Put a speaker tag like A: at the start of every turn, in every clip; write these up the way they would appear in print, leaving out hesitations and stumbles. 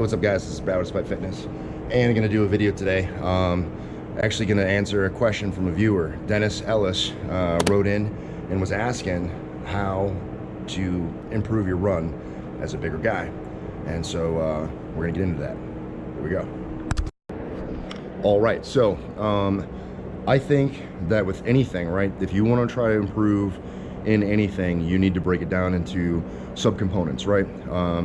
A: Hey, what's up guys, this is Brad with Spite Fitness, and I'm going to do a video today. Actually going to answer a question from a viewer. Dennis Ellis wrote in and was asking how to improve your run as a bigger guy. And so we're going to get into that. Here we go. All right, so I think that with anything, right, if you want to try to improve in anything, you need to break it down into subcomponents, right?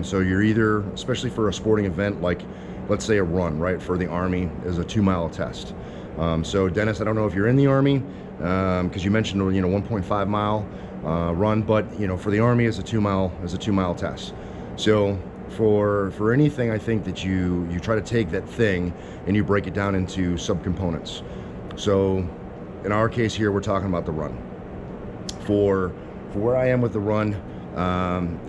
A: So you're either, especially for a sporting event like, let's say a run, right, for the Army is a 2-mile test. So Dennis, I don't know if you're in the Army, because you mentioned 1.5 mile run, but for the Army is a 2-mile test. So for anything, I think that you try to take that thing and you break it down into subcomponents. So in our case here, we're talking about the run. For where I am with the run,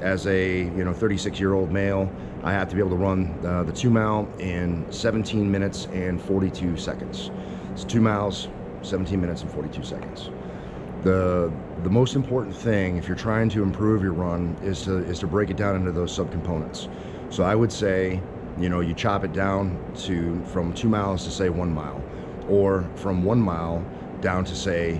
A: as a 36-year-old male, I have to be able to run the 2 mile in 17 minutes and 42 seconds. It's 2 miles, 17 minutes and 42 seconds. The most important thing, if you're trying to improve your run, is to break it down into those subcomponents. So I would say, you chop it down from 2 miles to say 1 mile, or from 1 mile down to say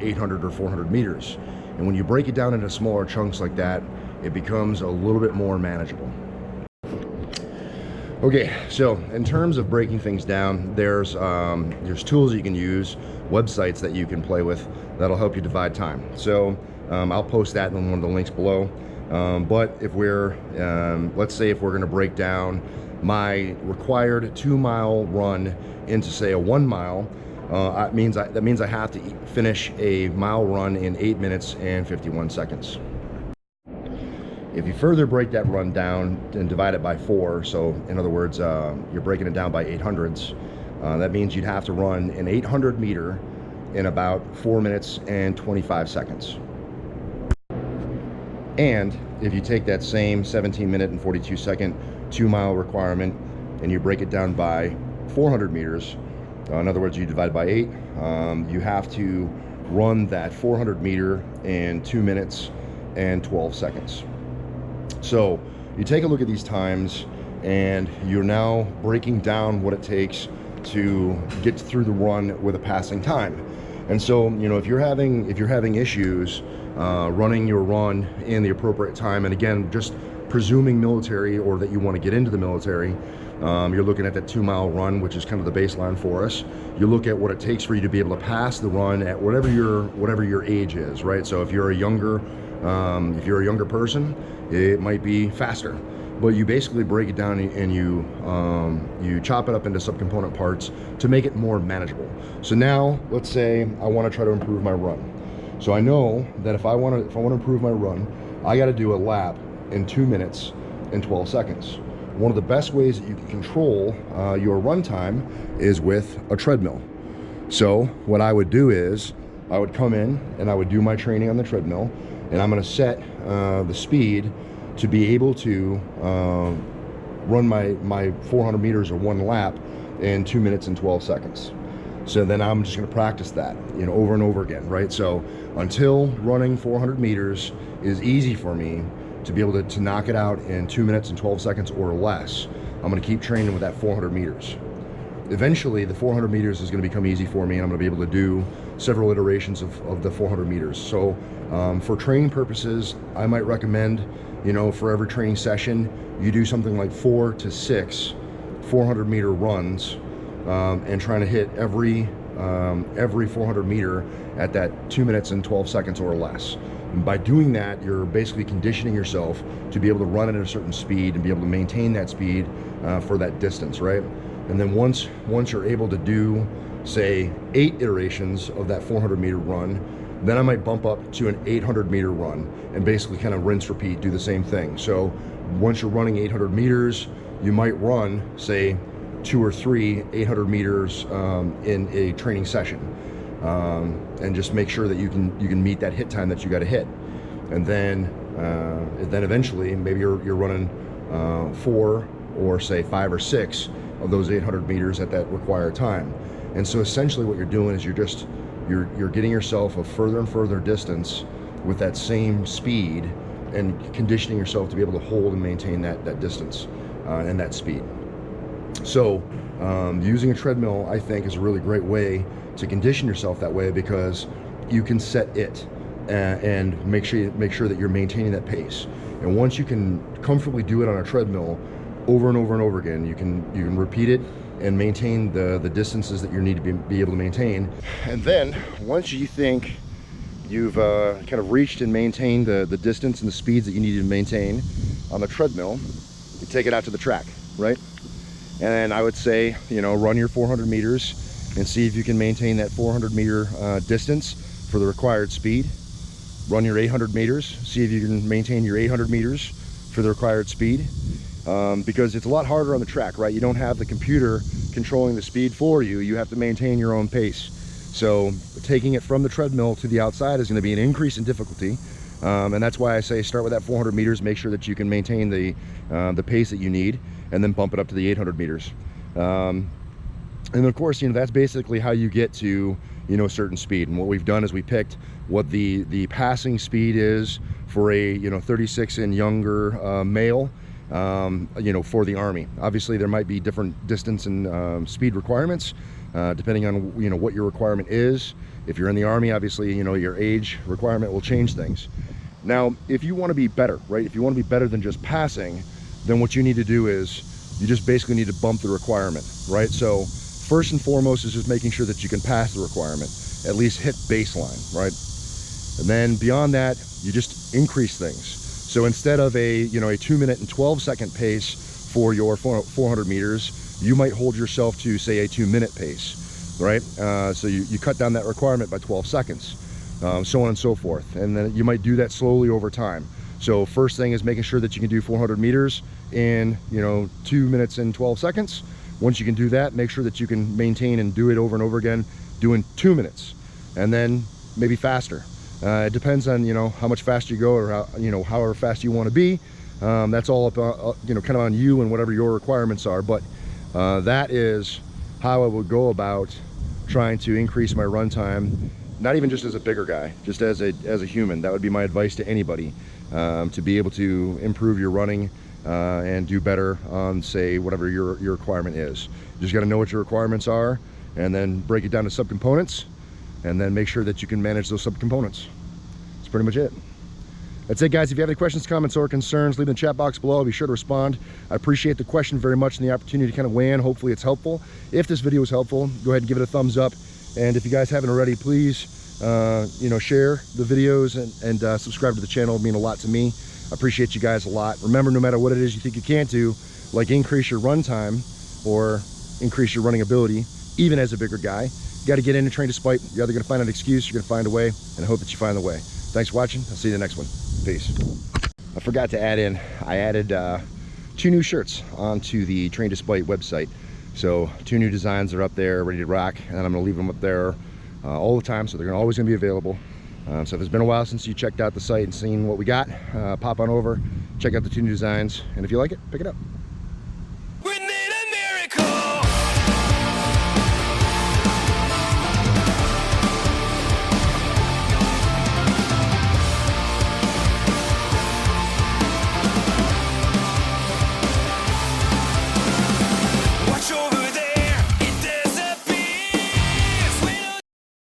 A: 800 or 400 meters. And when you break it down into smaller chunks like that, it becomes a little bit more manageable. Okay, so in terms of breaking things down, there's tools you can use, websites that you can play with that'll help you divide time. So I'll post that in one of the links below. But if we're, let's say if we're gonna break down my required 2-mile run into say a 1 mile, that means I have to finish a mile run in 8 minutes and 51 seconds. If you further break that run down and divide it by 4, so in other words, you're breaking it down by 800s, that means you'd have to run an 800 meter in about 4 minutes and 25 seconds. And if you take that same 17 minute and 42 second 2-mile requirement and you break it down by 400 meters, in other words, you divide by 8, you have to run that 400 meter in 2 minutes and 12 seconds. So you take a look at these times and you're now breaking down what it takes to get through the run with a passing time. And so, if you're having issues running your run in the appropriate time, and again, just presuming military or that you want to get into the military, you're looking at that 2-mile run, which is kind of the baseline for us. You look at what it takes for you to be able to pass the run at whatever your age is, right? So if you're a younger person, it might be faster. But you basically break it down and you chop it up into subcomponent parts to make it more manageable. So now, let's say I want to try to improve my run. So I know that if I want to improve my run, I got to do a lap in 2 minutes and 12 seconds. One of the best ways that you can control your run time is with a treadmill. So what I would do is I would come in and I would do my training on the treadmill, and I'm going to set the speed to be able to run my 400 meters or 1 lap in 2 minutes and 12 seconds. So then I'm just going to practice that, over and over again, right? So until running 400 meters is easy for me to be able to knock it out in 2 minutes and 12 seconds or less, I'm going to keep training with that 400 meters. Eventually, the 400 meters is going to become easy for me, and I'm going to be able to do several iterations of the 400 meters. So for training purposes, I might recommend, for every training session, you do something like 4 to 6 400 meter runs, and trying to hit every 400 meter at that 2 minutes and 12 seconds or less. And by doing that, you're basically conditioning yourself to be able to run at a certain speed and be able to maintain that speed for that distance, right? And then once you're able to do, say, 8 iterations of that 400 meter run, then I might bump up to an 800 meter run and basically kind of rinse, repeat, do the same thing. So once you're running 800 meters, you might run, say, 2 or 3 800 meters in a training session, and just make sure that you can meet that hit time that you got to hit. And then eventually maybe you're running 4 or say 5 or 6 of those 800 meters at that required time. And so essentially what you're doing is you're getting yourself a further and further distance with that same speed and conditioning yourself to be able to hold and maintain that distance. and that speed. So using a treadmill, I think, is a really great way to condition yourself that way, because you can set it and make sure that you're maintaining that pace. And once you can comfortably do it on a treadmill over and over and over again, you can repeat it and maintain the distances that you need to be able to maintain. And then once you think you've kind of reached and maintained the distance and the speeds that you need to maintain on the treadmill, you take it out to the track, right? And I would say, you know, run your 400 meters and see if you can maintain that 400 meter distance for the required speed. Run your 800 meters, see if you can maintain your 800 meters for the required speed. Because it's a lot harder on the track, right? You don't have the computer controlling the speed for you. You have to maintain your own pace. So taking it from the treadmill to the outside is going to be an increase in difficulty. And that's why I say start with that 400 meters, make sure that you can maintain the pace that you need, and then bump it up to the 800 meters. And of course, you know, that's basically how you get to, you know, a certain speed. And what we've done is we picked what the passing speed is for a, you know, 36 and younger male, you know, for the Army. Obviously there might be different distance and speed requirements depending on, you know, what your requirement is. If you're in the Army, obviously, you know, your age requirement will change things. Now, if you want to be better, right, if you want to be better than just passing, then what you need to do is you just basically need to bump the requirement, right? So first and foremost is just making sure that you can pass the requirement, at least hit baseline, right? And then beyond that, you just increase things. So instead of a, you know, a 2 minute and 12 second pace for your 400 meters, you might hold yourself to, say, a 2 minute pace, right? So you cut down that requirement by 12 seconds, so on and so forth. And then you might do that slowly over time. So first thing is making sure that you can do 400 meters in, you know, 2 minutes and 12 seconds. Once you can do that, make sure that you can maintain and do it over and over again, doing 2 minutes, and then maybe faster. It depends on, you know, how much faster you go, or how, you know, however fast you want to be. That's all up, you know, kind of on you and whatever your requirements are. But that is how I would go about trying to increase my run time. Not even just as a bigger guy, just as a human. That would be my advice to anybody, to be able to improve your running and do better on, say, whatever your requirement is. You just got to know what your requirements are, and then break it down to subcomponents, and then make sure that you can manage those subcomponents. That's pretty much it. That's it, guys. If you have any questions, comments, or concerns, leave in the chat box below. I'll be sure to respond. I appreciate the question very much and the opportunity to kind of weigh in. Hopefully it's helpful. If this video was helpful, go ahead and give it a thumbs up. And if you guys haven't already, please, you know, share the videos and subscribe to the channel. It would mean a lot to me. I appreciate you guys a lot. Remember, no matter what it is you think you can't do, like increase your run time or increase your running ability, even as a bigger guy, you got to get in and train despite. You're either going to find an excuse, you're going to find a way, and I hope that you find the way. Thanks for watching. I'll see you in the next one. Peace. I forgot to add in, I added 2 new shirts onto the Train Despite website. So 2 new designs are up there ready to rock, and I'm going to leave them up there all the time, so they're always going to be available. So if it's been a while since you checked out the site and seen what we got, pop on over, check out the 2 new designs, and if you like it, pick it up.